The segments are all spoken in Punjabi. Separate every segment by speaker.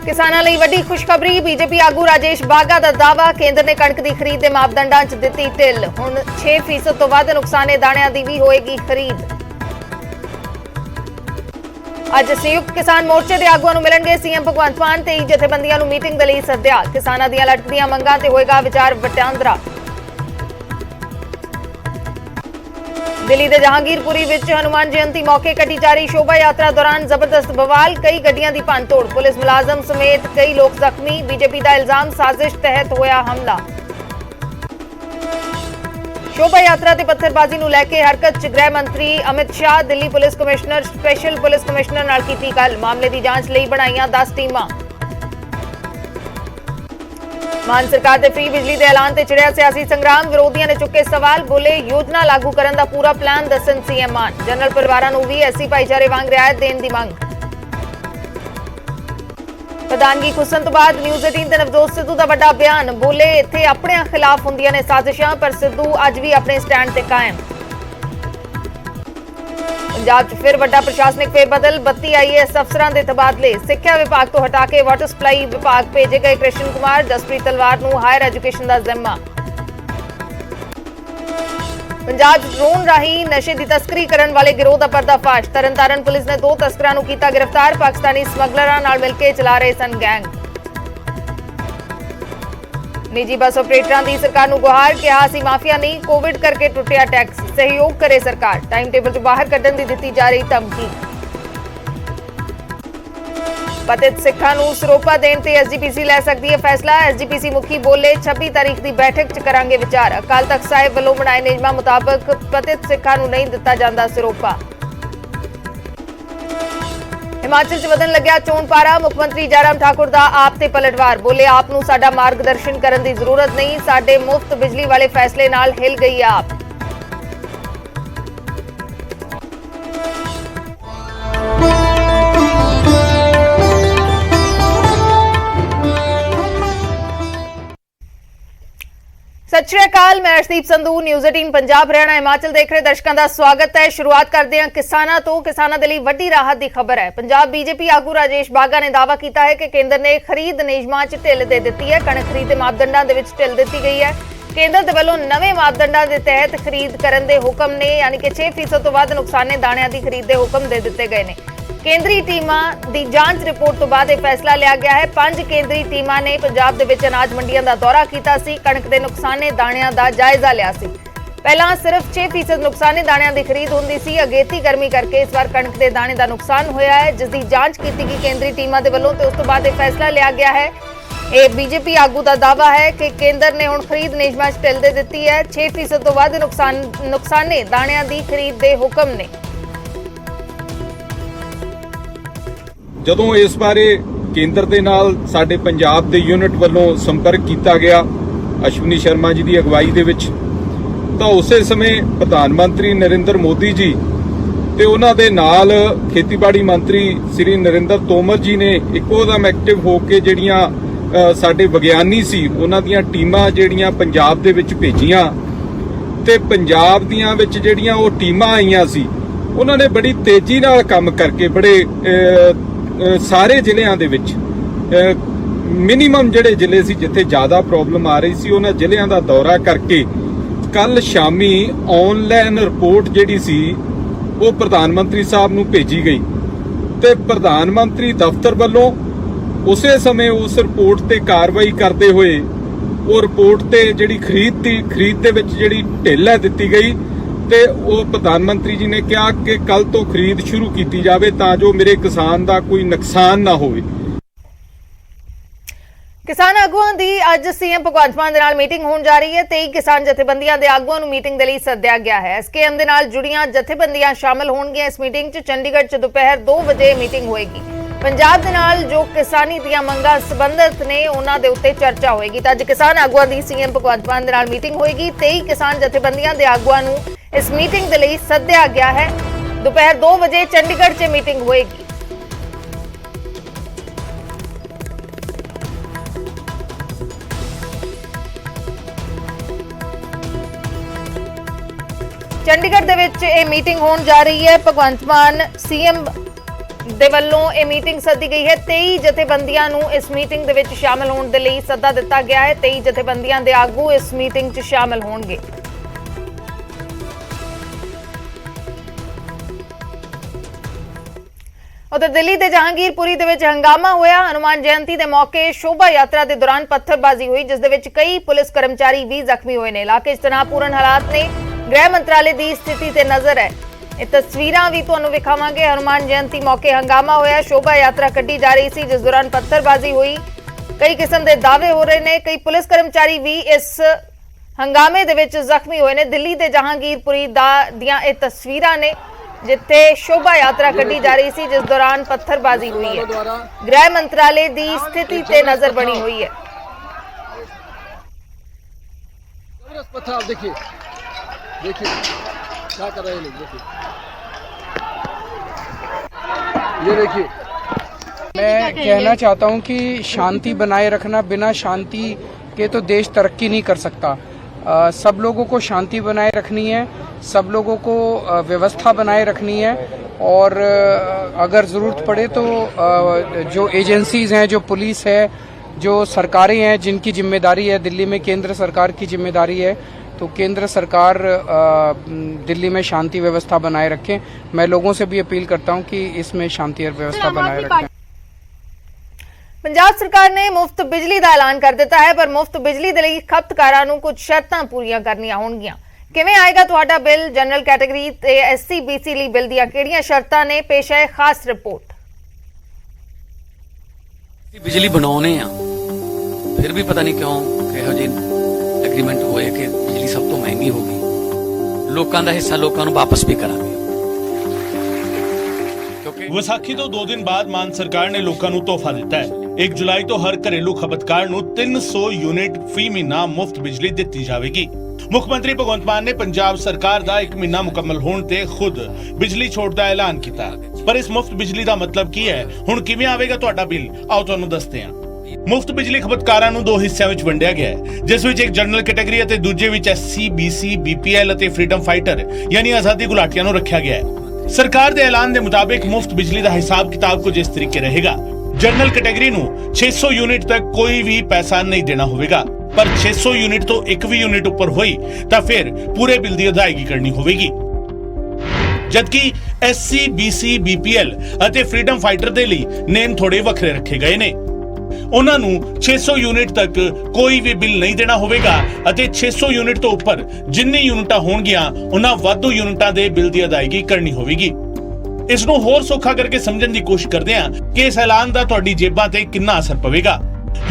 Speaker 1: किसानां लई वड्डी खुशखबरी। बीजेपी आगू राजेश बाघा दा दावा, केंद्र ने कणक दी खरीद दे मापदंडां 'च दित्ती ढिल। हुण 6% तो वध नुकसाने दाणियां दी भी होएगी खरीद। अज संयुक्त किसान मोर्चे दे आगूआं नूं मिलणगे सीएम भगवंत मान। 23 जथेबंदियां नूं मीटिंग दे लई सद्दिआ। किसानां दीआं लटकदियां मंगां ते होएगा विचार वटांदरा। दिल्ली के जहांगीरपुरी विच हनुमान जयंती मौके कटी जा रही शोभा यात्रा दौरान जबरदस्त बवाल, कई गड्डियां दी भंनतोड़, पुलिस मुलाजम समेत कई लोग जख्मी। बीजेपी का इल्जाम साजिश तहत होया हमला। शोभा यात्रा ते पत्थरबाजी नूं लैके हरकत च गृह मंत्री Amit Shah. Delhi police commissioner special police commissioner नाल कीती गल। मामले की जांच लई बनाईआं 10 टीमां। मान सरकार दे फ्री बिजली दे ऐलान ते चिड़िया सियासी संग्राम। विरोधियों ने चुके सवाल, बोले योजना लागू करन दा पूरा प्लान दस्सन सीएम मान। जनरल परिवारां नूं भी एससी भाईचारे वांग रियायत देण दी मंग। प्रधानगी खुसन तो बाद न्यूज़ 18 ते नवजोत सिद्धू दा वड्डा बयान, बोले इत्थे अपने खिलाफ हुंदियां ने साजिशां, पर सिद्धू अज भी अपने स्टैंड ते कायम। पंजाब च फिर वड्डा प्रशासनिक फेरबदल, 32 IAS अफसरां दे तबादले। सिक्ख्या विभाग तो हटा के वाटर सप्लाई विभाग भेजे गए कृष्ण कुमार। जसप्रीत तलवार नूं हायर एजुकेशन दा जिम्मा। पंजाब च ड्रोन राही नशे की तस्करी करने वाले गिरोह का पर्दाफाश। तरनतारन पुलिस ने 2 तस्करां नूं कीता गिरफ्तार। पाकिस्तानी समगलरां नाल मिलके चला रहे सन गैंग। निजी बस ऑपरेटरां दी सरकार नूं गुहार, कहा सी माफिया नहीं, कोविड करके टुटिया टैक्स, सहयोग करे सरकार। टाइम टेबल चों बाहर कड्ढण दी दित्ती जा रही धमकी। पतित सिखां नूं सरोपा देण ते SGPC लै सकदी है फैसला। SGPC मुखी बोले 26 तारीख की बैठक च करांगे विचार। अकाल तख्त साहिब वल्लों बनाए नियमां मुताबक पतित सिखां नूं नहीं दित्ता जांदा सरोपा। हिमाचल च वधन लग्या चोण पारा। मुख्यमंत्री जयराम ठाकुर दा आप ते पलटवार, बोले आप नूं साडा मार्गदर्शन करन दी जरूरत नहीं, साडे मुफ्त बिजली वाले फैसले नाल हिल गई आप। सत श्री अकाल, मैं अर्शदीप संधू, न्यूज़ 18 पंजाब हरियाणा हिमाचल देख रहे दर्शकों का स्वागत है। शुरुआत करते हैं किसानों तो। किसानों के लिए वड्डी राहत की खबर है। पंजाब बीजेपी आगू राजेश बाघा ने दावा किया है कि केंद्र ने खरीद नियमां च ढिल दे दी है। कणक खरीद के मापदंडां दे विच ढिल दी गई है। केंद्र दे वल्लों नवे मापदंडां दे तहत खरीद करन दे हुक्म ने, यानी कि 6% तो वध नुकसाने दाणियां की खरीद के हुक्म दे दिते गए हैं। केंद्रीय टीमां दी जांच रिपोर्ट तो बाद यह फैसला लिया गया है। 5 केंद्रीय टीमां ने पंजाब दे विच अनाज मंडियां दा दौरा कीता सी, कणक दे नुकसाने दाणियां दा जायजा लिया सी। पहलां सिर्फ 6% नुकसाने दाणियां दी खरीद हुंदी सी। अगेती गर्मी करके इस बार कणक दे दाणे दा नुकसान होया है, जिसकी जांच की गई केंद्रीय टीमां दे वल्लों ते उस तो बाद यह फैसला लिया गया है। यह बीजेपी आगू का दावा है कि केंद्र ने हुण खरीद नियमां च ढिल दे दित्ती है। 6% तो वध नुकसाने दाणियां दी खरीद दे हुक्म ने।
Speaker 2: ਜਦੋਂ ਇਸ ਬਾਰੇ ਕੇਂਦਰ ਦੇ ਨਾਲ ਸਾਡੇ ਪੰਜਾਬ ਦੇ ਯੂਨਿਟ ਵੱਲੋਂ ਸੰਪਰਕ ਕੀਤਾ ਗਿਆ ਅਸ਼ਵਨੀ ਸ਼ਰਮਾ ਜੀ ਦੀ ਅਗਵਾਈ ਦੇ ਵਿੱਚ, ਤਾਂ ਉਸੇ ਸਮੇਂ ਪ੍ਰਧਾਨ ਮੰਤਰੀ ਨਰਿੰਦਰ ਮੋਦੀ ਜੀ ਤੇ ਉਹਨਾਂ ਦੇ ਨਾਲ ਖੇਤੀਬਾੜੀ ਮੰਤਰੀ ਸ੍ਰੀ ਨਰਿੰਦਰ ਤੋਮਰ ਜੀ ਨੇ ਇੱਕੋਦਮ ਐਕਟਿਵ ਹੋ ਕੇ ਜਿਹੜੀਆਂ ਸਾਡੇ ਵਿਗਿਆਨੀ ਸੀ ਉਹਨਾਂ ਦੀਆਂ ਟੀਮਾਂ ਜਿਹੜੀਆਂ ਪੰਜਾਬ ਦੇ ਵਿੱਚ ਭੇਜੀਆਂ ਤੇ ਪੰਜਾਬ ਦੀਆਂ ਵਿੱਚ ਜਿਹੜੀਆਂ ਉਹ ਟੀਮਾਂ ਆਈਆਂ ਸੀ ਉਹਨਾਂ ਨੇ ਬੜੀ ਤੇਜ਼ੀ ਨਾਲ ਕੰਮ ਕਰਕੇ ਬੜੇ ਸਾਰੇ ਜ਼ਿਲ੍ਹਿਆਂ ਦੇ ਵਿੱਚ ਮਿਨੀਮਮ ਜਿਹੜੇ ਜ਼ਿਲ੍ਹੇ ਸੀ ਜਿੱਥੇ ਜ਼ਿਆਦਾ ਪ੍ਰੋਬਲਮ ਆ ਰਹੀ ਸੀ ਉਹਨਾਂ ਜ਼ਿਲ੍ਹਿਆਂ ਦਾ ਦੌਰਾ ਕਰਕੇ ਕੱਲ ਸ਼ਾਮੀ ਆਨਲਾਈਨ ਰਿਪੋਰਟ ਜਿਹੜੀ ਸੀ ਉਹ ਪ੍ਰਧਾਨ ਮੰਤਰੀ ਸਾਹਿਬ ਨੂੰ ਭੇਜੀ ਗਈ ਤੇ ਪ੍ਰਧਾਨ ਮੰਤਰੀ ਦਫ਼ਤਰ ਵੱਲੋਂ ਉਸੇ ਸਮੇਂ ਉਸ ਰਿਪੋਰਟ ਤੇ ਕਾਰਵਾਈ ਕਰਦੇ ਹੋਏ ਉਹ ਰਿਪੋਰਟ ਤੇ ਜਿਹੜੀ ਖਰੀਦ ਦੇ ਵਿੱਚ ਜਿਹੜੀ ਢਿੱਲ ਹੈ ਦਿੱਤੀ ਗਈ ਤੇ ਉਹ ਪ੍ਰਧਾਨ ਮੰਤਰੀ ਜੀ ਨੇ ਕਿਹਾ ਕਿ ਕੱਲ ਤੋਂ ਖਰੀਦ ਸ਼ੁਰੂ ਕੀਤੀ ਜਾਵੇ ਤਾਂ ਜੋ ਮੇਰੇ ਕਿਸਾਨ ਦਾ ਕੋਈ ਨੁਕਸਾਨ ਨਾ ਹੋਵੇ।
Speaker 1: किसान आगुआं दी अज सीएम भगवंत मान दे नाल मीटिंग होण जा रही है। 23 किसान जथेबंदियां दे आगुआं नूं मीटिंग दे लई सद्दिया गया है। एसकेएम दे नाल जुड़ियां जथेबंदियां शामिल होणगीਆਂ इस मीटिंग च। चंडीगढ़ च दोपहर 2 बजे मीटिंग होएगी। पंजाब दे नाल जो किसानी दीयां मंगां संबंधित ने उन्हां दे उत्ते चर्चा होएगी। तां अज किसान आगुआं दी सीएम भगवंत मान दे नाल मीटिंग होएगी। 23 किसान जथेबंदियां दे आगुआं नूं इस मीटिंग दे लई सद्दिया गया है। दोपहर 2 बजे चंडीगढ़ च मीटिंग होएगी। चंडीगढ़ दे विच ये मीटिंग होण जा रही है। भगवंत मान सीएम ਦੇ ਵੱਲੋਂ ਇਹ ਮੀਟਿੰਗ ਸੱਦੀ ਗਈ ਹੈ। 23 ਜਥੇਬੰਦੀਆਂ ਨੂੰ ਇਸ ਮੀਟਿੰਗ ਦੇ ਵਿੱਚ ਸ਼ਾਮਲ ਹੋਣ ਦੇ ਲਈ ਸੱਦਾ ਦਿੱਤਾ ਗਿਆ ਹੈ। 23 ਜਥੇਬੰਦੀਆਂ ਦੇ ਆਗੂ ਇਸ ਮੀਟਿੰਗ 'ਚ ਸ਼ਾਮਲ ਹੋਣਗੇ। उधर दिल्ली के जहांगीरपुरी दे विच हंगामा होया। हनुमान जयंती के मौके शोभा यात्रा के दौरान पत्थरबाजी हुई, जिस दे विच कई पुलिस कर्मचारी भी जख्मी हुए ने। इलाके च तनावपूर्ण हालात ने। गृह मंत्रालय की स्थिति ते नजर है। ये तस्वीरां भी तुहानूं विखावांगे। हनुमान जयंती मौके हंगामा होया, शोभा यात्रा कड्डी जा रही सी, जिस दौरान पत्थरबाजी हुई। कई किस्म के दावे हो रहे ने। कई पुलिस कर्मचारी भी इस हंगामे दे विच जख्मी हुए ने। दिल्ली के जहांगीरपुरी दियां ये तस्वीरां ने, जिथे शोभा यात्रा कड्डी जा रही थी, जिस दौरान पत्थरबाजी हुई है। गृह मंत्रालय की स्थिति ते नजर बनी हुई है।
Speaker 3: पत्थर आप देखिए, देखिए क्या कर रहे हैं लोग, देखिए ये देखिए।
Speaker 4: मैं कहना चाहता हूं कि शांति बनाए रखना, बिना शांति के तो देश तरक्की नहीं कर सकता। सब लोगों को शांति बनाए रखनी है, सब लोगों को व्यवस्था बनाए रखनी है, और अगर ज़रूरत पड़े तो जो एजेंसीज़ हैं, जो पुलिस है, जो सरकारें हैं जिनकी जिम्मेदारी है, दिल्ली में केंद्र सरकार की जिम्मेदारी है, तो केंद्र सरकार दिल्ली में शांति व्यवस्था बनाए रखें। मैं लोगों से भी अपील करता हूं कि इसमें शांति और व्यवस्था बनाए रखें।
Speaker 1: पंजाब सरकार ने मुफ्त बिजली का ऐलान कर दिता है, पर मुफ्त बिजली के लिए खपतकारां नूं कुछ शर्तां पूरीआं करनियां होणगीआं। किवें आएगा तुहाडा बिल? जनरल कैटेगरी ते SC BC ਲਈ बिल ਦੀਆਂ ਕਿਹੜੀਆਂ ਸ਼ਰਤਾਂ ਨੇ? ਪੇਸ਼ ਹੈ ਖਾਸ ਰਿਪੋर्ट।
Speaker 5: बिजली बनाने आ, फिर भी पता नहीं क्यों किहो ਜਿਹੇ एग्रीमेंट होए कि बिजली सब तो महंगी होगी। लोगों का हिस्सा लोगों को वापस भी करांगे।
Speaker 6: ਵਿਸਾਖੀ ਤੋਂ 2 ਦਿਨ ਬਾਅਦ ਮਾਨ ਸਰਕਾਰ ਨੇ ਲੋਕਾਂ ਨੂੰ ਤੋਹਫਾ ਦਿੱਤਾ ਹੈ। 1 ਜੁਲਾਈ ਤੋਂ ਹਰ ਘਰੇਲੂ ਖਪਤਕਾਰ ਨੂੰ 300 ਯੂਨਿਟ ਫੀ ਮਹੀਨਾ ਮੁਫਤ ਬਿਜਲੀ ਦਿੱਤੀ ਜਾਵੇਗੀ। ਮੁੱਖ ਮੰਤਰੀ ਭਗਵੰਤ ਮਾਨ ਨੇ ਪੰਜਾਬ ਸਰਕਾਰ ਦਾ 1 ਮਹੀਨਾ ਮੁਕੰਮਲ ਹੋਣ ਤੇ ਖੁਦ ਬਿਜਲੀ ਛੋਟ ਦਾ ਐਲਾਨ ਕੀਤਾ। ਪਰ ਇਸ ਮੁਫਤ ਬਿਜਲੀ ਦਾ ਮਤਲਬ ਕੀ ਹੈ? ਹੁਣ ਕਿਵੇਂ ਆਵੇਗਾ ਤੁਹਾਡਾ ਬਿੱਲ? ਆਓ ਤੁਹਾਨੂੰ ਦੱਸਦੇ ਹਾਂ। ਮੁਫਤ ਬਿਜਲੀ ਖਪਤਕਾਰਾਂ ਨੂੰ 2 ਹਿੱਸਿਆਂ ਵਿੱਚ ਵੰਡਿਆ ਗਿਆ ਹੈ, ਜਿਸ ਵਿੱਚ ਇੱਕ ਜਨਰਲ ਕੈਟਾਗਰੀ ਅਤੇ ਦੂਜੇ ਵਿੱਚ SC BC BPL ਅਤੇ ਫਰੀडम ਫਾਈਟਰ ਯਾਨੀ ਆਜ਼ਾਦੀ ਗੁਲਾਟੀਆਂ ਨੂੰ ਰੱਖਿਆ ਗਿਆ ਹੈ। सरकार के ऐलान के मुताबिक मुफ्त बिजली का हिसाब किताब कुछ इस तरीके रहेगा। जनरल कैटेगरी नूं 600 यूनिट तक कोई भी पैसा नहीं देना होगा, पर 600 यूनिट तो एक भी यूनिट ऊपर हुई तो फिर पूरे बिल की अदायगी करनी होगी। जबकि SC BC BPL ਅਤੇ फ्रीडम फाइटर के लिए नेम थोड़े वखरे रखे गए ने। ਉਹਨਾਂ ਨੂੰ 600 ਯੂਨਿਟ ਤੱਕ ਕੋਈ ਵੀ ਬਿੱਲ ਨਹੀਂ ਦੇਣਾ ਹੋਵੇਗਾ ਅਤੇ 600 ਯੂਨਿਟ ਤੋਂ ਉੱਪਰ ਜਿੰਨੀ ਯੂਨਿਟਾਂ ਹੋਣਗੀਆਂ ਉਹਨਾਂ ਵਾਧੂ ਯੂਨਿਟਾਂ ਦੇ ਬਿੱਲ ਦੀ ਅਦਾਇਗੀ ਕਰਨੀ ਹੋਵੇਗੀ। ਇਸ ਨੂੰ ਹੋਰ ਸੌਖਾ ਕਰਕੇ ਸਮਝਣ ਦੀ ਕੋਸ਼ਿਸ਼ ਕਰਦੇ ਹਾਂ ਕਿ ਇਸ ਐਲਾਨ ਦਾ ਤੁਹਾਡੀ ਜੇਬਾਂ ਤੇ ਕਿੰਨਾ ਅਸਰ ਪਵੇਗਾ।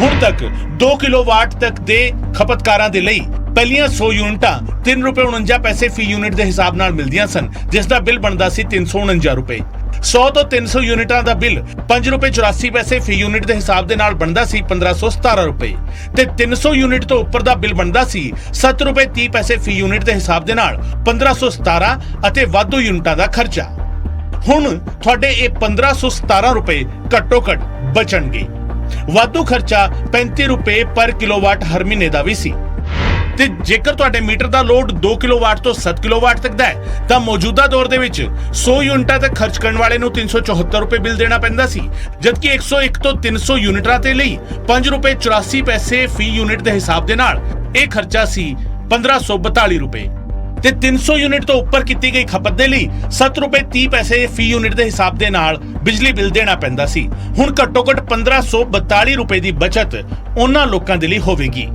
Speaker 6: ਹੁਣ ਤੱਕ 2 ਕਿਲੋਵਾਟ ਤੱਕ ਦੇ ਖਪਤਕਾਰਾਂ ਦੇ ਲਈ ਪਹਿਲੀਆਂ 100 ਯੂਨਿਟਾਂ ₹3.49 ਫੀ ਯੂਨਿਟ ਦੇ ਹਿਸਾਬ ਨਾਲ ਮਿਲਦੀਆਂ ਸਨ, ਜਿਸ ਦਾ ਬਿੱਲ ਬਣਦਾ ਸੀ ₹349। 100 ਤੋਂ 300 ਯੂਨਿਟਾਂ ਦਾ ਬਿੱਲ ₹5.84 ਫੀ ਯੂਨਿਟ ਦੇ ਹਿਸਾਬ ਦੇ ਨਾਲ ਬਣਦਾ ਸੀ ₹1517 ਤੇ 300 ਯੂਨਿਟ ਤੋਂ ਉੱਪਰ ਦਾ ਬਿੱਲ ਬਣਦਾ ਸੀ ₹7.30 ਫੀ ਯੂਨਿਟ ਦੇ ਹਿਸਾਬ ਦੇ ਨਾਲ ₹1517 ਅਤੇ ਵਾਧੂ ਯੂਨਿਟਾਂ ਦਾ ਖਰਚਾ। ਹੁਣ ਤੁਹਾਡੇ ਇਹ ₹1517 ਘੱਟੋ ਘੱਟ ਬਚਣਗੇ। ਵਾਧੂ ਖਰਚਾ ₹35 ਪਰ ਕਿਲੋਵਾਟ ਹਰ ਮਹੀਨੇ ਦਾ ਵੀ ਸੀ। ਤੇ ਜੇਕਰ ਤੁਹਾਡੇ ਮੀਟਰ ਦਾ ਲੋਡ 2 ਕਿਲੋਵਾਟ ਤੋਂ 7 ਕਿਲੋਵਾਟ ਤੱਕ ਦਾ ਹੈ ਤਾਂ ਮੌਜੂਦਾ ਦੌਰ ਦੇ ਵਿੱਚ 100 ਯੂਨਿਟਾਂ ਤੱਕ ਖਰਚ ਕਰਨ ਵਾਲੇ ਨੂੰ ₹374 ਬਿੱਲ ਦੇਣਾ ਪੈਂਦਾ ਸੀ, ਜਦਕਿ 101 ਤੋਂ 300 ਯੂਨਿਟਾਂ ਤੇ ਲਈ ₹5.84 ਫੀ ਯੂਨਿਟ ਦੇ ਹਿਸਾਬ ਦੇ ਨਾਲ ਇਹ ਖਰਚਾ ਸੀ ₹1542 ਤੇ 300 ਯੂਨਿਟ ਤੋਂ ਉੱਪਰ ਕੀਤੀ ਗਈ ਖਪਤ ਦੇ ਲਈ ₹7.30 ਫੀ ਯੂਨਿਟ ਦੇ ਹਿਸਾਬ ਦੇ ਨਾਲ ਬਿਜਲੀ ਬਿੱਲ ਦੇਣਾ ਪੈਂਦਾ ਸੀ। ਹੁਣ ਘੱਟੋ ਘੱਟ ₹1542 ਦੀ ਬਚਤ ਉਹਨਾਂ ਲੋਕਾਂ ਦੇ ਲਈ ਹੋਵੇਗੀ।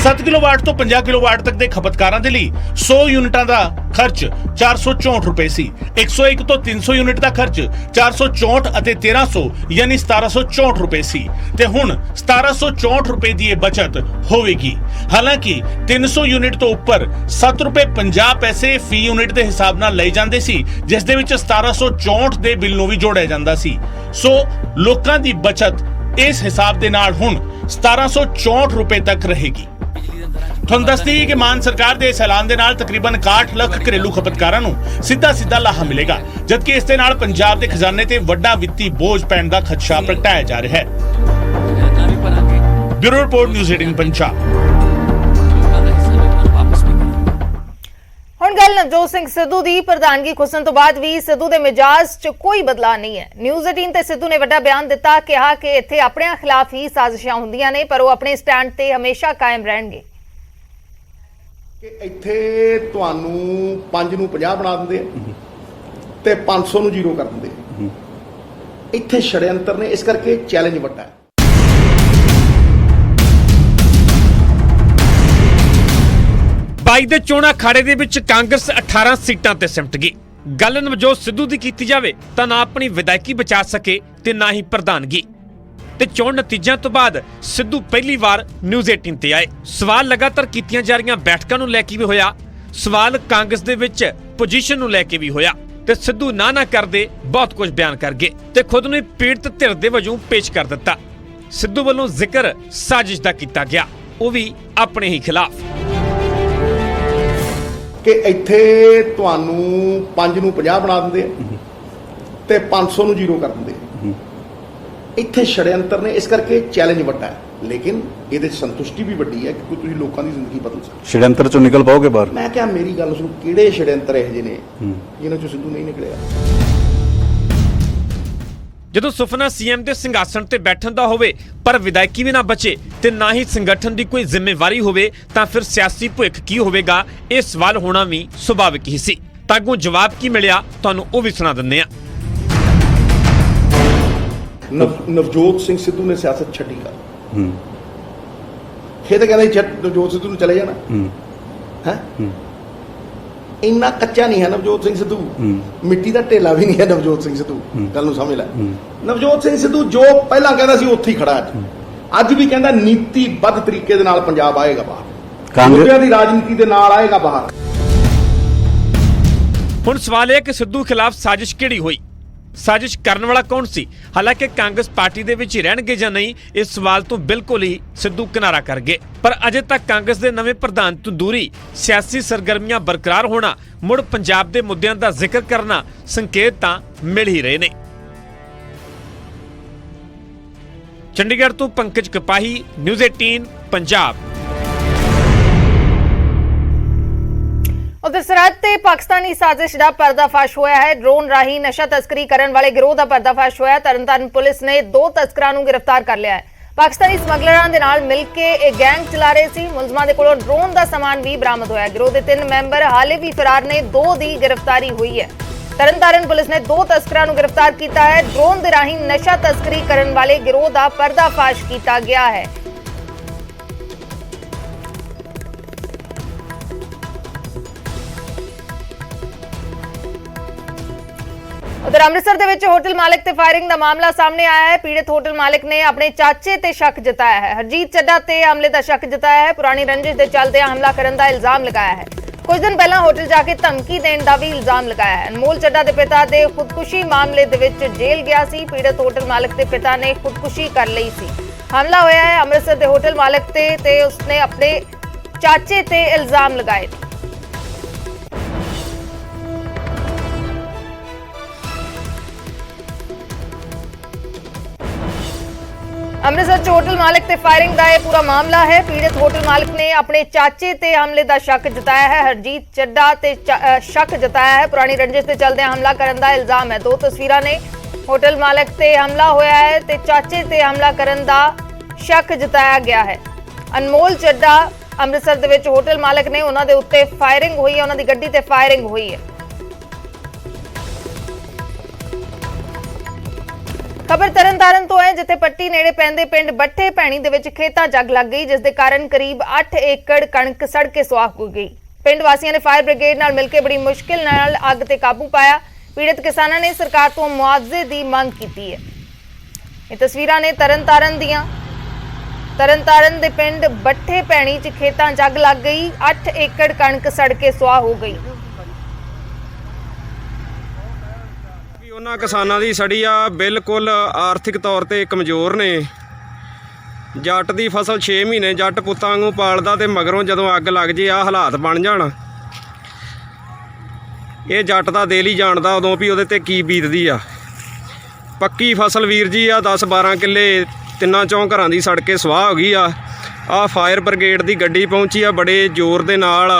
Speaker 6: 7 ਕਿਲੋਵਾਟ ਤੋਂ 50 ਕਿਲੋਵਾਟ ਤੱਕ ਦੇ ਖਪਤਕਾਰਾਂ ਦੇ ਲਈ 100 ਯੂਨਿਟਾਂ ਦਾ ਖਰਚ ₹464 ਸੀ। 101 ਤੋਂ 300 ਯੂਨਿਟ ਦਾ ਖਰਚ ₹464 ਅਤੇ 1300 ਯਾਨੀ ₹1764 ਸੀ ਤੇ ਹੁਣ ₹1764 ਦੀ ਇਹ ਬਚਤ ਹੋਵੇਗੀ। ਹਾਲਾਂਕਿ 300 ਯੂਨਿਟ ਤੋਂ ਉੱਪਰ ₹7.50 ਫੀ ਯੂਨਿਟ ਦੇ ਹਿਸਾਬ ਨਾਲ ਲਈ ਜਾਂਦੇ ਸੀ, ਜਿਸ ਦੇ ਵਿੱਚ 1764 ਦੇ ਬਿੱਲ ਨੂੰ ਵੀ ਜੋੜਿਆ ਜਾਂਦਾ ਸੀ। ਸੋ ਲੋਕਾਂ ਦੀ ਬਚਤ ਇਸ ਹਿਸਾਬ ਦੇ ਨਾਲ ਹੁਣ ₹1764 ਤੱਕ ਰਹੇਗੀ। ਤੁਹਾਨੂੰ ਦੱਸਦੀ ਹੈ ਕਿ ਮਾਨ ਸਰਕਾਰ ਦੇ ਇਸ ਐਲਾਨ ਦੇ ਨਾਲ ਤਕਰੀਬਨ 61 ਲੱਖ ਘਰੇਲੂ ਖਪਤਕਾਰਾਂ ਨੂੰ ਸਿੱਧਾ ਲਾਹਾ ਮਿਲੇਗਾ, ਜਦਕਿ ਇਸ ਦੇ ਨਾਲ ਪੰਜਾਬ ਦੇ ਖਜ਼ਾਨੇ ਤੇ ਵੱਡਾ ਵਿੱਤੀ ਬੋਝ ਪੈਣ ਦਾ ਖਦਸ਼ਾ ਪ੍ਰਗਟਾਇਆ ਜਾ ਰਿਹਾ ਹੈ। Bureau report, news 18 Punjab.
Speaker 1: ਹੁਣ ਅਕਾਲੀ ਦਲ ਨਵਜੋਤ ਸਿੰਘ ਸਿੱਧੂ ਦੀ ਪ੍ਰਧਾਨਗੀ ਖੁੱਸਣ ਤੋਂ ਬਾਅਦ ਵੀ ਸਿੱਧੂ ਦੇ ਮਿਜਾਜ 'ਚ ਕੋਈ ਬਦਲਾਅ ਨਹੀਂ ਹੈ। ਨਿਊਜ਼ 18 ਤੇ ਸਿੱਧੂ ਨੇ ਵੱਡਾ ਬਿਆਨ ਦਿੱਤਾ, ਕਿਹਾ ਕਿ ਇੱਥੇ ਆਪਣਿਆਂ ਖਿਲਾਫ ਹੀ ਸਾਜ਼ਿਸ਼ਾਂ ਹੁੰਦੀਆਂ ਨੇ ਪਰ ਉਹ ਆਪਣੇ ਸਟੈਂਡ ਤੇ ਹਮੇਸ਼ਾ ਕਾਇਮ ਰਹਿਣਗੇ।
Speaker 7: ਕਿ ਇੱਥੇ ਤੁਹਾਨੂੰ 5 ਨੂੰ 50 ਬਣਾ ਦਿੰਦੇ ਆ ਤੇ 500 ਨੂੰ 0 ਕਰ ਦਿੰਦੇ ਆ। ਇੱਥੇ ਛੜਯੰਤਰ ਨੇ, ਇਸ ਕਰਕੇ ਚੈਲੰਜ ਵੱਡਾ ਹੈ।
Speaker 8: ਬਾਈ ਦੇ ਚੋਣ ਅਖਾੜੇ ਦੇ ਵਿੱਚ ਕਾਂਗਰਸ 18 ਸੀਟਾਂ ਤੇ ਸਿਮਟ ਗਈ। ਗੱਲ ਨਵਜੋਤ ਸਿੱਧੂ ਦੀ ਕੀਤੀ ਜਾਵੇ ਤਾਂ ਨਾ ਆਪਣੀ ਵਿਧਾਇਕੀ ਬਚਾ ਸਕੇ ਤੇ ਨਾ ਹੀ ਪ੍ਰਧਾਨਗੀ। ਤੇ ਚੋਣ ਨਤੀਜਿਆਂ ਤੋਂ ਬਾਅਦ ਸਿੱਧੂ ਪਹਿਲੀ ਵਾਰ ਨਿਊਜ਼ 18 ਤੇ ਆਏ। ਸਵਾਲ ਲਗਾਤਾਰ ਕੀਤੀਆਂ ਜਾ ਰਹੀਆਂ ਬੈਠਕਾਂ ਨੂੰ ਲੈ ਕੇ ਵੀ ਹੋਇਆ, ਸਵਾਲ ਕਾਂਗਰਸ ਦੇ ਵਿੱਚ ਪੋਜੀਸ਼ਨ ਨੂੰ ਲੈ ਕੇ ਵੀ ਹੋਇਆ ਤੇ ਸਿੱਧੂ ਨਾ ਕਰਦੇ ਬਹੁਤ ਕੁਝ ਬਿਆਨ ਕਰ ਗਏ ਤੇ ਖੁਦ ਨੂੰ ਪੀੜਤ ਧਿਰ ਦੇ ਵਜੋਂ ਪੇਸ਼ ਕਰ ਦਿੱਤਾ। ਸਿੱਧੂ ਵੱਲੋਂ ਜ਼ਿਕਰ ਸਾਜ਼ਿਸ਼ ਦਾ ਕੀਤਾ ਗਿਆ, ਉਹ ਵੀ ਆਪਣੇ ਹੀ ਖਿਲਾਫ।
Speaker 7: ਕਿ ਇੱਥੇ ਤੁਹਾਨੂੰ 5 ਨੂੰ 50 ਬਣਾ ਦਿੰਦੇ ਆ ਤੇ 500 ਨੂੰ 0 ਕਰ ਦਿੰਦੇ ਆ। ਇੱਥੇ ਛੜਯੰਤਰ ਨੇ, ਇਸ ਕਰਕੇ ਚੈਲੰਜ ਵੱਡਾ ਹੈ। ਲੇਕਿਨ ਇਹਦੇ 'ਚ ਸੰਤੁਸ਼ਟੀ ਵੀ ਵੱਡੀ ਹੈ ਕਿ ਤੁਸੀਂ ਲੋਕਾਂ ਦੀ ਜ਼ਿੰਦਗੀ ਬਦਲ ਸਕਦੇ।
Speaker 9: ਛੜਯੰਤਰ ਚੋਂ ਨਿਕਲ ਪਾਓਗੇ ਬਾਹਰ?
Speaker 7: ਮੈਂ ਕਿਹਾ ਮੇਰੀ ਗੱਲ ਸੁਣੋ, ਕਿਹੜੇ ਛੜਯੰਤਰ ਇਹੋ ਜਿਹੇ ਨੇ ਜਿਨ੍ਹਾਂ 'ਚੋਂ ਸਿੱਧੂ ਨਹੀਂ ਨਿਕਲਿਆ?
Speaker 8: ਜਦੋਂ ਸੁਪਨਾ ਸੀਐਮ ਦੇ ਸਿੰਘਾਸਣ ਤੇ ਬੈਠਣ ਦਾ ਹੋਵੇ ਪਰ ਵਿਧਾਇਕੀ ਵੀ ਨਾ ਬਚੇ ਤੇ ਨਾ ਹੀ ਸੰਗਠਨ ਦੀ ਕੋਈ ਜ਼ਿੰਮੇਵਾਰੀ ਹੋਵੇ ਤਾਂ ਫਿਰ ਸਿਆਸੀ ਭੁੱਖ ਕੀ ਹੋਵੇਗਾ? ਇਹ ਸਵਾਲ ਹੋਣਾ ਵੀ ਸੁਭਾਵਿਕ ਹੀ ਸੀ। ਤਾਂ ਅੱਗੋਂ ਜਵਾਬ ਕੀ ਮਿਲਿਆ ਤੁਹਾਨੂੰ ਉਹ ਵੀ ਸੁਣਾ ਦਿੰਦੇ ਆ।
Speaker 7: ਨਵਜੋਤ ਸਿੰਘ ਸਿੱਧੂ ਨੇ ਸਿਆਸਤ ਛੱਡੀ ਕਰ। ਇਹ ਤਾਂ ਕਹਿੰਦੇ ਨਵਜੋਤ ਸਿੱਧੂ ਨੂੰ ਚਲੇ ਜਾਣਾ ਹੈ। ਇੰਨਾ ਕੱਚਾ ਨਹੀਂ ਹੈ ਨਵਜੋਤ ਸਿੰਘ ਸਿੱਧੂ, ਮਿੱਟੀ ਦਾ ਢੇਲਾ ਵੀ ਨਹੀਂ ਹੈ ਨਵਜੋਤ ਸਿੰਘ ਸਿੱਧੂ। ਗੱਲ ਨੂੰ ਸਮਝ ਲੈ। ਨਵਜੋਤ ਸਿੰਘ ਸਿੱਧੂ ਜੋ ਪਹਿਲਾਂ ਕਹਿੰਦਾ ਸੀ ਉੱਥੇ ਹੀ ਖੜਾ ਅੱਜ ਵੀ ਕਹਿੰਦਾ ਨੀਤੀਬੱਧ ਤਰੀਕੇ ਦੇ ਨਾਲ ਪੰਜਾਬ ਆਏਗਾ ਬਾਹਰ, ਮੁੱਦਿਆਂ ਦੀ ਰਾਜਨੀਤੀ ਦੇ ਨਾਲ ਆਏਗਾ ਬਾਹਰ।
Speaker 8: ਹੁਣ ਸਵਾਲ ਇਹ ਹੈ ਕਿ ਸਿੱਧੂ ਖਿਲਾਫ ਸਾਜ਼ਿਸ਼ ਕਿਹੜੀ ਹੋਈ? ਸਾਜ਼ਿਸ਼ ਕਰਨ ਵਾਲਾ ਕੌਣ ਸੀ? ਹਾਲਾਂਕਿ ਕਾਂਗਰਸ ਪਾਰਟੀ ਦੇ ਵਿੱਚ ਹੀ ਰਹਿਣਗੇ ਜਾਂ ਨਹੀਂ, ਇਸ ਸਵਾਲ ਤੋਂ ਬਿਲਕੁਲ ਹੀ ਸਿੱਧੂ ਕਿਨਾਰਾ ਕਰ ਗਏ। ਪਰ ਅਜੇ ਤੱਕ ਕਾਂਗਰਸ ਦੇ ਨਵੇਂ ਪ੍ਰਧਾਨ ਤੋਂ ਦੂਰੀ, ਸਿਆਸੀ ਸਰਗਰਮੀਆਂ ਬਰਕਰਾਰ ਹੋਣਾ, ਮੁੜ ਪੰਜਾਬ ਦੇ ਮੁੱਦਿਆਂ ਦਾ ਜ਼ਿਕਰ ਕਰਨਾ ਸੰਕੇਤ ਤਾਂ ਮਿਲ ਹੀ ਰਹੇ ਨੇ। ਚੰਡੀਗੜ੍ਹ ਤੋਂ ਪੰਕਜ ਕਪਾਹੀ, ਨਿਊਜ਼ 18 ਪੰਜਾਬ।
Speaker 1: ਉਧਰ ਸਰਹੱਦ ਤੇ ਪਾਕਿਸਤਾਨੀ ਸਾਜ਼ਿਸ਼ ਦਾ ਪਰਦਾਫਾਸ਼ ਹੋਇਆ ਹੈ। ਡਰੋਨ ਰਾਹੀਂ ਨਸ਼ਾ ਤਸਕਰੀ ਕਰਨ ਵਾਲੇ ਗਿਰੋਹ ਦਾ ਪਰਦਾਫਾਸ਼ ਹੋਇਆ। ਤਰਨਤਾਰਨ ਪੁਲਿਸ ਨੇ 2 ਤਸਕਰਾਂ ਨੂੰ ਗ੍ਰਿਫਤਾਰ ਕਰ ਲਿਆ ਹੈ। ਪਾਕਿਸਤਾਨੀ ਸਮਗਲਰਾਂ ਦੇ ਨਾਲ ਮਿਲ ਕੇ ਇਹ ਗੈਂਗ ਚਲਾ ਰਹੇ ਸੀ। ਮੁਲਜ਼ਮਾਂ ਦੇ ਕੋਲੋਂ ਡਰੋਨ ਦਾ ਸਾਮਾਨ ਵੀ ਬਰਾਮਦ ਹੋਇਆ। ਗਿਰੋਹ ਦੇ 3 ਮੈਂਬਰ ਹਾਲੇ ਵੀ ਫਰਾਰ ਨੇ, 2 ਦੀ ਗ੍ਰਿਫਤਾਰੀ ਹੋਈ ਹੈ। ਤਰਨਤਾਰਨ ਪੁਲਿਸ ਨੇ 2 ਤਸਕਰਾਂ ਨੂੰ ਗ੍ਰਿਫਤਾਰ ਕੀਤਾ ਹੈ। ਡਰੋਨ ਦੇ ਰਾਹੀਂ ਨਸ਼ਾ ਤਸਕਰੀ ਕਰਨ ਵਾਲੇ ਗਿਰੋਹ ਦਾ ਪਰਦਾਫਾਸ਼ ਕੀਤਾ ਗਿਆ ਹੈ। ਉਧਰ ਅੰਮ੍ਰਿਤਸਰ ਦੇ ਵਿੱਚ ਹੋਟਲ ਮਾਲਕ ਤੇ ਫਾਇਰਿੰਗ ਦਾ ਮਾਮਲਾ ਸਾਹਮਣੇ ਆਇਆ ਹੈ। ਪੀੜਤ ਹੋਟਲ ਮਾਲਕ ਨੇ ਆਪਣੇ ਚਾਚੇ ਤੇ ਸ਼ੱਕ ਜਤਾਇਆ ਹੈ। ਹਰਜੀਤ ਚੱਡਾ ਤੇ ਹਮਲੇ ਦਾ ਸ਼ੱਕ ਜਤਾਇਆ ਹੈ। ਪੁਰਾਣੀ ਰੰਜਿਸ਼ ਦੇ ਚੱਲਦਿਆਂ ਹਮਲਾ ਕਰਨ ਦਾ ਇਲਜ਼ਾਮ ਲਗਾਇਆ ਹੈ। ਕੁਝ ਦਿਨ ਪਹਿਲਾਂ ਹੋਟਲ ਜਾ ਕੇ ਧਮਕੀ ਦੇਣ ਦਾ ਵੀ ਇਲਜ਼ਾਮ ਲਗਾਇਆ ਹੈ। ਅਨਮੋਲ ਚੱਡਾ ਦੇ ਪਿਤਾ ਦੇ ਖੁਦਕੁਸ਼ੀ ਮਾਮਲੇ ਦੇ ਵਿੱਚ ਜੇਲ੍ਹ ਗਿਆ ਸੀ। ਪੀੜਤ ਹੋਟਲ ਮਾਲਕ ਦੇ ਪਿਤਾ ਨੇ ਖੁਦਕੁਸ਼ੀ ਕਰ ਲਈ ਸੀ। ਹਮਲਾ ਹੋਇਆ ਹੈ ਅੰਮ੍ਰਿਤਸਰ ਦੇ ਹੋਟਲ ਮਾਲਕ ਤੇ ਉਸਨੇ ਆਪਣੇ ਚਾਚੇ ਤੇ ਇਲਜ਼ਾਮ ਲਗਾਏ। ਅੰਮ੍ਰਿਤਸਰ ਚ ਹੋਟਲ ਮਾਲਕ ਤੇ ਫਾਇਰਿੰਗ ਦਾ ਇਹ ਪੂਰਾ ਮਾਮਲਾ ਹੈ। ਪੀੜਤ ਹੋਟਲ ਮਾਲਕ ਨੇ ਆਪਣੇ ਚਾਚੇ ਤੇ ਹਮਲੇ ਦਾ ਸ਼ੱਕ ਜਤਾਇਆ ਹੈ। ਹਰਜੀਤ ਚੱਡਾ ਤੇ ਸ਼ੱਕ ਜਤਾਇਆ ਹੈ। ਪੁਰਾਣੀ ਰੰਜਿਸ਼ ਦੇ ਚੱਲਦਿਆਂ ਹਮਲਾ ਕਰਨ ਦਾ ਇਲਜ਼ਾਮ ਹੈ। 2 ਤਸਵੀਰਾਂ ਨੇ। ਹੋਟਲ ਮਾਲਕ ਤੇ ਹਮਲਾ ਹੋਇਆ ਹੈ ਤੇ ਚਾਚੇ ਤੇ ਹਮਲਾ ਕਰਨ ਦਾ ਸ਼ੱਕ ਜਤਾਇਆ ਗਿਆ ਹੈ। ਅਨਮੋਲ ਚੱਡਾ ਅੰਮ੍ਰਿਤਸਰ ਦੇ ਵਿੱਚ ਹੋਟਲ ਮਾਲਕ ਨੇ, ਉਹਨਾਂ ਦੇ ਉੱਤੇ ਫਾਇਰਿੰਗ ਹੋਈ ਹੈ, ਉਹਨਾਂ ਦੀ ਗੱਡੀ ਤੇ ਫਾਇਰਿੰਗ ਹੋਈ ਹੈ। ਖਬਰ ਤਰਨਤਾਰਨ ਤੋਂ ਹੈ, ਜਿੱਥੇ ਪੱਟੀ ਨੇੜੇ ਪੈਂਦੇ ਪਿੰਡ ਬੱਠੇ ਭੈਣੀ ਦੇ ਵਿੱਚ ਖੇਤਾਂ 'ਚ ਅੱਗ ਲੱਗ ਗਈ, ਜਿਸ ਦੇ ਕਾਰਨ ਕਰੀਬ 8 ਏਕੜ ਕਣਕ ਸੜ ਕੇ ਸੁਆਹ ਹੋ ਗਈ। ਪਿੰਡ ਵਾਸੀਆਂ ਨੇ ਫਾਇਰ ਬ੍ਰਿਗੇਡ ਨਾਲ ਮਿਲ ਕੇ ਬੜੀ ਮੁਸ਼ਕਿਲ ਨਾਲ ਅੱਗ ਤੇ ਕਾਬੂ ਪਾਇਆ। ਪੀੜਤ ਕਿਸਾਨਾਂ ਨੇ ਸਰਕਾਰ ਤੋਂ ਮੁਆਵਜ਼ੇ ਦੀ ਮੰਗ ਕੀਤੀ ਹੈ। ਇਹ ਤਸਵੀਰਾਂ ਨੇ ਤਰਨਤਾਰਨ ਦੀਆਂ। ਤਰਨਤਾਰਨ ਦੇ ਪਿੰਡ ਬੱਠੇ ਭੈਣੀ 'ਚ ਖੇਤਾਂ 'ਚ ਅੱਗ ਲੱਗ ਗਈ। 8 ਏਕੜ ਕਣਕ ਸੜ ਕੇ ਸੁਆਹ ਹੋ ਗਈ।
Speaker 10: ਉਹਨਾਂ ਕਿਸਾਨਾਂ ਦੀ ਸੜੀ ਆ, ਬਿਲਕੁਲ ਆਰਥਿਕ ਤੌਰ ਤੇ ਕਮਜ਼ੋਰ ਨੇ। ਜੱਟ ਦੀ ਫਸਲ 6 ਮਹੀਨੇ ਜੱਟ ਪੁੱਤਾਂ ਵਾਂਗੂ ਪਾਲਦਾ ਤੇ ਮਗਰੋਂ ਜਦੋਂ ਅੱਗ ਲੱਗ ਜੇ ਆ ਹਾਲਾਤ ਬਣ ਜਾਣ, ਇਹ ਜੱਟ ਦਾ ਦਿਲ ਹੀ ਜਾਣਦਾ ਉਦੋਂ ਵੀ ਉਹਦੇ ਤੇ ਕੀ ਬੀਤਦੀ ਆ। ਪੱਕੀ ਫਸਲ ਵੀਰ ਜੀ ਆ 10-12 ਕਿੱਲੇ 3-4 ਘਰਾਂ ਦੀ ਸੜ ਕੇ ਸਵਾਹ ਹੋ ਗਈ ਆ। ਫਾਇਰ ਬ੍ਰਿਗੇਡ ਦੀ ਗੱਡੀ ਪਹੁੰਚੀ ਆ, ਬੜੇ ਜ਼ੋਰ ਦੇ ਨਾਲ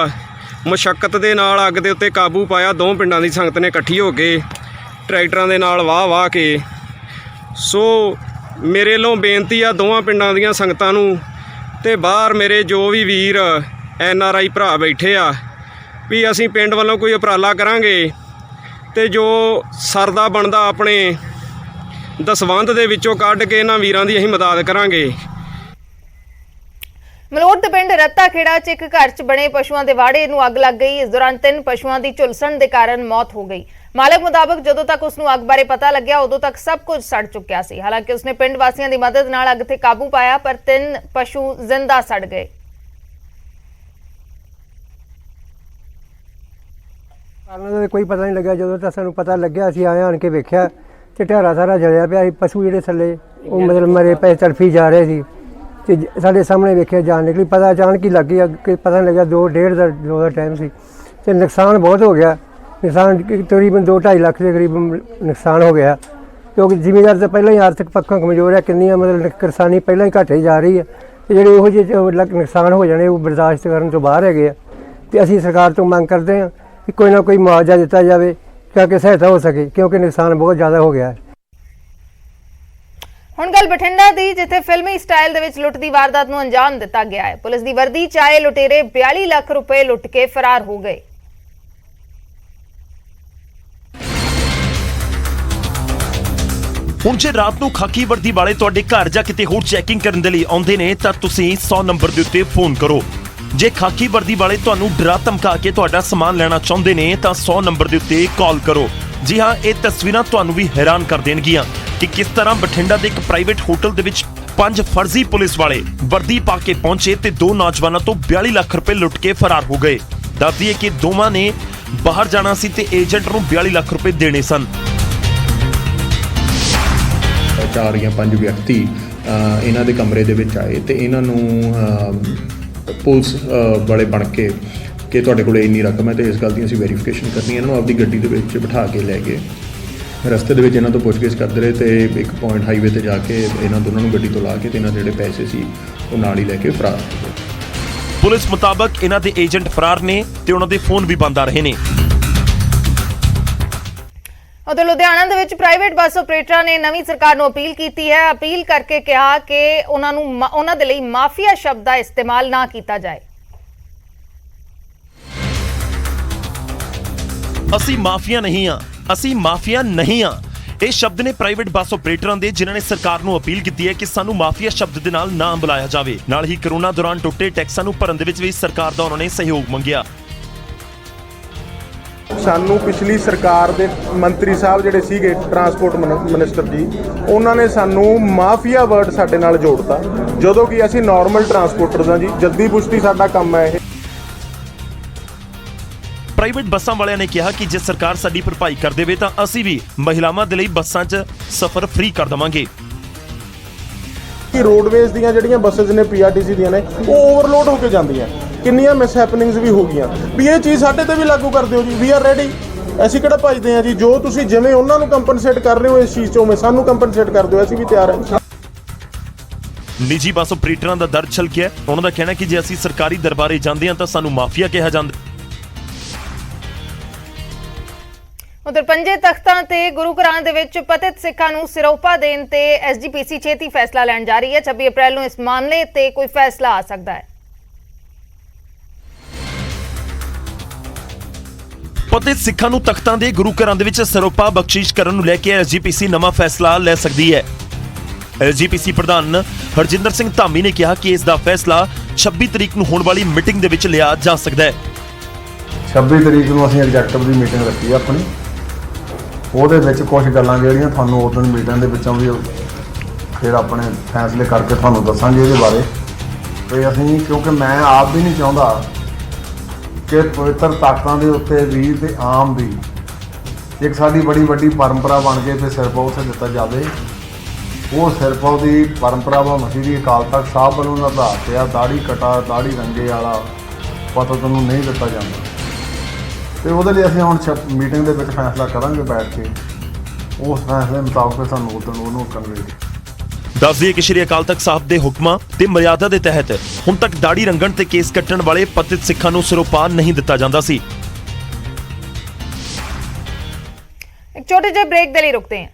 Speaker 10: ਮੁਸ਼ੱਕਤ ਦੇ ਨਾਲ ਅੱਗ ਦੇ ਉੱਤੇ ਕਾਬੂ ਪਾਇਆ। ਦੋ ਪਿੰਡਾਂ ਦੀ ਸੰਗਤ ਨੇ ਇਕੱਠੀ ਹੋ ਕੇ ਟਰੈਕਟਰਾਂ ਦੇ ਨਾਲ ਵਾਹ ਕੇ। ਸੋ ਮੇਰੇ ਵੱਲੋਂ ਬੇਨਤੀ ਆ ਦੋਵਾਂ ਪਿੰਡਾਂ ਦੀਆਂ ਸੰਗਤਾਂ ਨੂੰ ਤੇ ਬਾਹਰ ਮੇਰੇ ਜੋ ਵੀ ਵੀਰ NRI ਭਰਾ ਬੈਠੇ ਆ ਵੀ ਅਸੀਂ ਪਿੰਡ ਵੱਲੋਂ ਕੋਈ ਉਪਰਾਲਾ ਕਰਾਂਗੇ ਤੇ ਜੋ ਸਰਦਾ ਬਣਦਾ ਆਪਣੇ ਦਸਵੰਧ ਦੇ ਵਿੱਚੋਂ ਕੱਢ ਕੇ ਇਹਨਾਂ ਵੀਰਾਂ ਦੀ ਅਸੀਂ ਮਦਦ ਕਰਾਂਗੇ।
Speaker 1: ਮਲੋਟ ਦੇ ਪਿੰਡ ਰੱਤਾ ਖੇੜਾ 'ਚ ਇੱਕ ਘਰ 'ਚ ਬਣੇ ਪਸ਼ੂਆਂ ਦੇ ਵਾੜੇ ਨੂੰ ਅੱਗ ਲੱਗ ਗਈ। ਇਸ ਦੌਰਾਨ 3 ਪਸ਼ੂਆਂ ਦੀ ਝੁਲਸਣ ਦੇ ਕਾਰਨ ਮੌਤ ਹੋ ਗਈ। ਮਾਲਕ ਮੁਤਾਬਕ ਜਦੋਂ ਤੱਕ ਉਸ ਨੂੰ ਅੱਗ ਬਾਰੇ ਪਤਾ ਲੱਗਿਆ ਉਦੋਂ ਤੱਕ ਸਭ ਕੁਝ ਸੜ ਚੁੱਕਿਆ ਸੀ। ਹਾਲਾਂਕਿ ਉਸਨੇ ਪਿੰਡ ਵਾਸੀਆਂ ਦੀ ਮਦਦ ਨਾਲ ਅੱਗ ਤੇ ਕਾਬੂ ਪਾਇਆ, ਪਰ 3 ਪਸ਼ੂ ਜ਼ਿੰਦਾ ਸੜ ਗਏ।
Speaker 9: ਕਾਰਨ ਦਾ ਕੋਈ ਪਤਾ ਨਹੀਂ ਲੱਗਿਆ। ਜਦੋਂ ਤੱਕ ਸਾਨੂੰ ਪਤਾ ਲੱਗਿਆ ਅਸੀਂ ਆਏ ਆਣ ਕੇ ਵੇਖਿਆ ਤੇ ਢੇਰਾ ਸਾਰਾ ਜਲਿਆ ਪਿਆ ਸੀ। ਪਸ਼ੂ ਜਿਹੜੇ ਥੱਲੇ ਉਹ ਮਤਲਬ ਮਰੇ ਪਏ ਤੜਫੀ ਜਾ ਰਹੇ ਸੀ ਤੇ ਸਾਡੇ ਸਾਹਮਣੇ ਵੇਖਿਆ ਜਾਣ ਨਿਕਲੀ। ਪਤਾ ਅਚਾਨਕ ਹੀ ਲੱਗ ਗਿਆ ਕਿ ਪਤਾ ਨਹੀਂ ਲੱਗਿਆ 2:30 ਦਾ ਟਾਈਮ ਸੀ ਤੇ ਨੁਕਸਾਨ ਬਹੁਤ ਹੋ ਗਿਆ। ਨੁਕਸਾਨ ਤਕਰੀਬਨ 2-2.5 ਲੱਖ ਦੇ ਕਰੀਬ ਨੁਕਸਾਨ ਹੋ ਗਿਆ, ਕਿਉਂਕਿ ਜ਼ਿਮੀਂਦਾਰ ਤਾਂ ਪਹਿਲਾਂ ਹੀ ਆਰਥਿਕ ਪੱਖੋਂ ਕਮਜ਼ੋਰ ਹੈ। ਕਿੰਨੀਆਂ ਮਤਲਬ ਕਿਸਾਨੀ ਪਹਿਲਾਂ ਹੀ ਘਟੇ ਜਾ ਰਹੀ ਹੈ ਤੇ ਜਿਹੜੇ ਇਹੋ ਜਿਹੇ ਨੁਕਸਾਨ ਹੋ ਜਾਣੇ ਉਹ ਬਰਦਾਸ਼ਤ ਕਰਨ ਤੋਂ ਬਾਹਰ ਹੈਗੇ ਆ। ਤੇ ਅਸੀਂ ਸਰਕਾਰ ਤੋਂ ਮੰਗ ਕਰਦੇ ਹਾਂ ਕਿ ਕੋਈ ਨਾ ਕੋਈ ਮੁਆਵਜ਼ਾ ਦਿੱਤਾ ਜਾਵੇ ਤਾਂ ਕਿ ਸਹਾਇਤਾ ਹੋ ਸਕੇ, ਕਿਉਂਕਿ ਨੁਕਸਾਨ ਬਹੁਤ ਜ਼ਿਆਦਾ ਹੋ ਗਿਆ ਹੈ।
Speaker 1: ਹੁਣ ਗੱਲ ਬਠਿੰਡਾ ਦੀ, ਜਿੱਥੇ ਫਿਲਮੀ ਸਟਾਈਲ ਦੇ ਵਿੱਚ ਲੁੱਟ ਦੀ ਵਾਰਦਾਤ ਨੂੰ ਅੰਜਾਮ ਦਿੱਤਾ ਗਿਆ ਹੈ। ਪੁਲਿਸ ਦੀ ਵਰਦੀ 'ਚ ਆਏ ਲੁਟੇਰੇ 42 ਲੱਖ ਰੁਪਏ ਲੁੱਟ ਕੇ ਫਰਾਰ ਹੋ ਗਏ।
Speaker 11: ਹੁਣ ਜੇ ਰਾਤ ਨੂੰ ਖਾਕੀ ਵਰਦੀ ਵਾਲੇ ਤੁਹਾਡੇ ਘਰ ਜਾਂ ਕਿਤੇ ਹੋਰ ਚੈਕਿੰਗ ਕਰਨ ਦੇ ਲਈ ਆਉਂਦੇ ਨੇ ਤਾਂ ਤੁਸੀਂ 100 ਨੰਬਰ ਦੇ ਉੱਤੇ ਫੋਨ ਕਰੋ। ਜੇ ਖਾਕੀ ਵਰਦੀ ਵਾਲੇ ਤੁਹਾਨੂੰ ਡਰਾ ਧਮਕਾ ਕੇ ਤੁਹਾਡਾ ਸਮਾਨ ਲੈਣਾ ਚਾਹੁੰਦੇ ਨੇ ਤਾਂ 100 ਨੰਬਰ ਦੇ ਉੱਤੇ ਕਾਲ ਕਰੋ। ਜੀ ਹਾਂ, ਇਹ ਤਸਵੀਰਾਂ ਤੁਹਾਨੂੰ ਵੀ ਹੈਰਾਨ ਕਰ ਦੇਣਗੀਆਂ ਕਿ ਕਿਸ ਤਰ੍ਹਾਂ ਬਠਿੰਡਾ ਦੇ ਇੱਕ ਪ੍ਰਾਈਵੇਟ ਹੋਟਲ ਦੇ ਵਿੱਚ 5 ਫਰਜ਼ੀ ਪੁਲਿਸ ਵਾਲੇ ਵਰਦੀ ਪਾ ਕੇ ਪਹੁੰਚੇ ਤੇ 2 ਨੌਜਵਾਨਾਂ ਤੋਂ 42 ਲੱਖ ਰੁਪਏ ਲੁੱਟ ਕੇ ਫਰਾਰ ਹੋ ਗਏ। ਦੱਸ ਦਈਏ ਕਿ ਦੋਵਾਂ ਨੇ ਬਾਹਰ ਜਾਣਾ ਸੀ ਤੇ ਏਜੰਟ ਨੂੰ 42 ਲੱਖ ਰੁਪਏ ਦੇਣੇ ਸਨ।
Speaker 12: 4 ਜਾਂ 5 ਵਿਅਕਤੀ ਇਹਨਾਂ ਦੇ ਕਮਰੇ ਦੇ ਵਿੱਚ ਆਏ ਤੇ ਇਹਨਾਂ ਨੂੰ ਪੁਲਿਸ ਵਾਲੇ ਬਣ ਕੇ ਕਿ ਤੁਹਾਡੇ ਕੋਲ ਇੰਨੀ ਰਕਮ ਹੈ ਤੇ ਇਸ ਗੱਲ ਦੀ ਅਸੀਂ ਵੈਰੀਫਿਕੇਸ਼ਨ ਕਰਨੀ ਹੈ। ਇਹਨਾਂ ਨੂੰ ਆਪਦੀ ਗੱਡੀ ਦੇ ਵਿੱਚ ਬਿਠਾ ਕੇ ਲੈ ਗਏ। ਰਸਤੇ ਦੇ ਵਿੱਚ ਇਹਨਾਂ ਤੋਂ ਪੁੱਛਗਿੱਛ ਕਰਦੇ ਰਹੇ ਤੇ ਇੱਕ ਪੁਆਇੰਟ ਹਾਈਵੇ ਤੇ ਜਾ ਕੇ ਇਹਨਾਂ ਦੋਨਾਂ ਨੂੰ ਗੱਡੀ ਤੋਂ ਲਾ ਕੇ ਤੇ ਇਹਨਾਂ ਦੇ ਜਿਹੜੇ ਪੈਸੇ ਸੀ ਉਹ ਨਾਲ ਹੀ ਲੈ ਕੇ ਫਰਾਰ ਹੋ ਗਏ।
Speaker 11: ਪੁਲਿਸ ਮੁਤਾਬਕ ਇਹਨਾਂ ਦੇ ਏਜੰਟ ਫਰਾਰ ਨੇ ਤੇ ਉਹਨਾਂ ਦੇ ਫੋਨ ਵੀ ਬੰਦ ਆ ਰਹੇ ਨੇ।
Speaker 1: ਉਧਰ ਲੁਧਿਆਣਾ ਦੇ ਵਿੱਚ ਪ੍ਰਾਈਵੇਟ ਬੱਸ ਆਪਰੇਟਰਾਂ ਨੇ ਨਵੀਂ ਸਰਕਾਰ ਨੂੰ ਅਪੀਲ ਕੀਤੀ ਹੈ। ਅਪੀਲ ਕਰਕੇ ਕਿਹਾ ਕਿ ਉਹਨਾਂ ਦੇ ਲਈ ਮਾਫੀਆ ਸ਼ਬਦ ਦਾ ਇਸਤੇਮਾਲ ਨਾ ਕੀਤਾ ਜਾਏ।
Speaker 11: ਅਸੀਂ ਮਾਫੀਆ ਨਹੀਂ ਆ, ਅਸੀਂ ਮਾਫੀਆ ਨਹੀਂ ਆ। ਇਹ ਸ਼ਬਦ ਨੇ ਪ੍ਰਾਈਵੇਟ ਬੱਸ ਆਪਰੇਟਰਾਂ ਦੇ, ਜਿਨ੍ਹਾਂ ਨੇ ਸਰਕਾਰ ਨੂੰ ਅਪੀਲ ਕੀਤੀ ਹੈ ਕਿ ਸਾਨੂੰ ਮਾਫੀਆ ਸ਼ਬਦ ਦੇ ਨਾਲ ਨਾ ਬੁਲਾਇਆ ਜਾਵੇ। ਨਾਲ ਹੀ ਕਰੋਨਾ ਦੌਰਾਨ ਟੁੱਟੇ ਟੈਕਸਾਂ ਨੂੰ ਭਰਨ ਦੇ ਵਿੱਚ ਵੀ ਸਰਕਾਰ ਦਾ ਉਹਨਾਂ ਨੇ ਸਹਿਯੋਗ ਮੰਗਿਆ।
Speaker 13: ਸਾਨੂੰ ਪਿਛਲੀ ਸਰਕਾਰ ਦੇ ਮੰਤਰੀ ਸਾਹਿਬ ਜਿਹੜੇ ਸੀਗੇ ਟਰਾਂਸਪੋਰਟ ਮਿਨਿਸਟਰ ਜੀ, ਉਹਨਾਂ ਨੇ ਸਾਨੂੰ ਮਾਫੀਆ ਵਰਡ ਸਾਡੇ ਨਾਲ ਜੋੜਤਾ, ਜਦੋਂ ਕਿ ਅਸੀਂ ਨਾਰਮਲ ਟਰਾਂਸਪੋਰਟਰਸ ਹਾਂ ਜੀ। ਜਲਦੀ ਪੁਸ਼ਤੀ ਸਾਡਾ ਕੰਮ ਹੈ ਇਹ।
Speaker 11: ਪ੍ਰਾਈਵੇਟ ਬੱਸਾਂ ਵਾਲਿਆਂ ਨੇ ਕਿਹਾ ਕਿ ਜੇ ਸਰਕਾਰ ਸਾਡੀ ਭਰਪਾਈ ਕਰ ਦੇਵੇ ਤਾਂ ਅਸੀਂ ਵੀ ਮਹਿਲਾਵਾਂ ਦੇ ਲਈ ਬੱਸਾਂ 'ਚ ਸਫ਼ਰ ਫ੍ਰੀ ਕਰ ਦੇਵਾਂਗੇ।
Speaker 13: ਕਿ ਰੋਡਵੇਜ਼ ਦੀਆਂ ਜਿਹੜੀਆਂ ਬੱਸਸ ਨੇ PRTC ਦੀਆਂ ਨੇ ਉਹ ਓਵਰਲੋਡ ਹੋ ਕੇ ਜਾਂਦੀਆਂ, ਕਿੰਨੀਆਂ ਮਿਸ ਹੈਪਨਿੰਗਸ ਵੀ ਹੋ ਗਈਆਂ। ਵੀ ਇਹ ਚੀਜ਼ ਸਾਡੇ ਤੇ ਵੀ ਲਾਗੂ ਕਰ ਦਿਓ ਜੀ। ਵੀ ਆਰ ਰੈਡੀ, ਅਸੀਂ ਕਿਹੜਾ ਭੱਜਦੇ ਹਾਂ ਜੀ। ਜੋ ਤੁਸੀਂ ਜਿਵੇਂ ਉਹਨਾਂ ਨੂੰ ਕੰਪਨਸੇਟ ਕਰ ਰਹੇ ਹੋ ਇਸ ਚੀਜ਼ 'ਚ, ਉਵੇਂ ਸਾਨੂੰ ਕੰਪਨਸੇਟ ਕਰ ਦਿਓ, ਅਸੀਂ ਵੀ ਤਿਆਰ ਹਾਂ।
Speaker 11: ਨਿੱਜੀ ਬੱਸ ਆਪਰੇਟਰਾਂ ਦਾ ਦਰਦ ਛਲਕਿਆ। ਉਹਨਾਂ ਦਾ ਕਹਿਣਾ ਕਿ ਜੇ ਅਸੀਂ ਸਰਕਾਰੀ ਦਰਬਾਰੇ ਜਾਂਦੇ ਹਾਂ ਤਾਂ ਸਾਨੂੰ ਮਾਫੀਆ ਕਿਹਾ ਜਾਂਦਾ।
Speaker 1: ਉਧਰ ਪੰਜੇ ਤਖਤਾਂ ਤੇ ਗੁਰੂ ਘਰਾਂ ਦੇ ਵਿੱਚ ਪਤਿਤ ਸਿੱਖਾਂ ਨੂੰ ਸਿਰੋਪਾ ਦੇਣ ਤੇ SGPC ਛੇਤੀ ਫੈਸਲਾ ਲੈਣ ਜਾ ਰਹੀ ਹੈ। 26 ਅਪ੍ਰੈਲ ਨੂੰ ਇਸ ਮਾਮਲੇ ਤੇ ਕੋਈ ਫੈਸਲਾ ਆ ਸਕਦਾ ਹੈ।
Speaker 11: ਪਤਿਤ ਸਿੱਖਾਂ ਨੂੰ ਤਖਤਾਂ ਦੇ ਗੁਰੂ ਘਰਾਂ ਦੇ ਵਿੱਚ ਸਿਰੋਪਾ ਬਖਸ਼ਿਸ਼ ਕਰਨ ਨੂੰ ਲੈ ਕੇ SGPC ਨਵਾਂ ਫੈਸਲਾ ਲੈ ਸਕਦੀ ਹੈ। SGPC ਪ੍ਰਧਾਨ ਹਰਜਿੰਦਰ ਸਿੰਘ ਧਾਮੀ ਨੇ ਕਿਹਾ ਕਿ ਇਸ ਦਾ ਫੈਸਲਾ 26 ਤਰੀਕ ਨੂੰ ਹੋਣ ਵਾਲੀ ਮੀਟਿੰਗ ਦੇ ਵਿੱਚ ਲਿਆ ਜਾ ਸਕਦਾ ਹੈ।
Speaker 14: 26 ਤਰੀਕ ਨੂੰ ਅਸੀਂ ਐਗਜ਼ੈਕਟਿਵ ਦੀ ਮੀਟਿੰਗ ਰੱਖੀ ਹੈ ਆਪਣੀ। ਉਹਦੇ ਵਿੱਚ ਕੁਝ ਗੱਲਾਂ ਜਿਹੜੀਆਂ ਤੁਹਾਨੂੰ ਉਸ ਦਿਨ ਮੀਟਿੰਗ ਦੇ ਵਿੱਚੋਂ ਵੀ ਫਿਰ ਆਪਣੇ ਫੈਸਲੇ ਕਰਕੇ ਤੁਹਾਨੂੰ ਦੱਸਾਂਗੇ ਇਹਦੇ ਬਾਰੇ। ਤੇ ਅਸੀਂ, ਕਿਉਂਕਿ ਮੈਂ ਆਪ ਵੀ ਨਹੀਂ ਚਾਹੁੰਦਾ ਕਿ ਪਵਿੱਤਰ ਤਖਤਾਂ ਦੇ ਉੱਤੇ ਵੀ ਤੇ ਆਮ ਵੀ ਇੱਕ ਸਾਡੀ ਬੜੀ ਵੱਡੀ ਪਰੰਪਰਾ ਬਣ ਕੇ ਤੇ ਸਿਰਪਾਉ ਉੱਥੇ ਦਿੱਤਾ ਜਾਵੇ। ਉਹ ਸਿਰਪਾਉ ਦੀ ਪਰੰਪਰਾ ਭਾਵੇਂ ਸ੍ਰੀ ਅਕਾਲ ਤਖਤ ਸਾਹਿਬ ਵੱਲੋਂ ਨਿਰਧਾਰਿਤ ਆ, ਦਾੜੀ ਕਟਾ ਦਾੜੀ ਰੰਗੇ ਵਾਲਾ ਪਤਾ ਤੁਹਾਨੂੰ ਨਹੀਂ ਦਿੱਤਾ ਜਾਂਦਾ। ਤੇ ਉਹਦੇ ਲਈ ਅਸੀਂ ਹੁਣ ਮੀਟਿੰਗ ਦੇ ਵਿੱਚ ਫੈਸਲਾ ਕਰਾਂਗੇ ਬੈਠ ਕੇ। ਉਸ ਫੈਸਲੇ ਮੁਤਾਬਕ ਸਾਨੂੰ ਉਹਨੂੰ ਕਰਾਂਗੇ।
Speaker 11: ਦੱਸ ਦਈਏ ਕਿ ਸ਼੍ਰੀ ਅਕਾਲ ਤਖਤ ਸਾਹਿਬ ਦੇ ਹੁਕਮਾਂ ਤੇ ਮਰਿਆਦਾ ਦੇ ਤਹਿਤ ਹੁਣ ਤੱਕ ਦਾੜੀ ਰੰਗਣ ਤੇ ਕੇਸ ਕੱਟਣ ਵਾਲੇ ਪਤਿਤ ਸਿੱਖਾਂ ਨੂੰ ਸਿਰੋਪਾ ਨਹੀਂ ਦਿੱਤਾ ਜਾਂਦਾ ਸੀ।
Speaker 1: ਇੱਕ ਛੋਟੇ ਜਿਹੇ ਬ੍ਰੇਕ ਦੇ ਲਈ ਰੁਕਦੇ ਹਾਂ।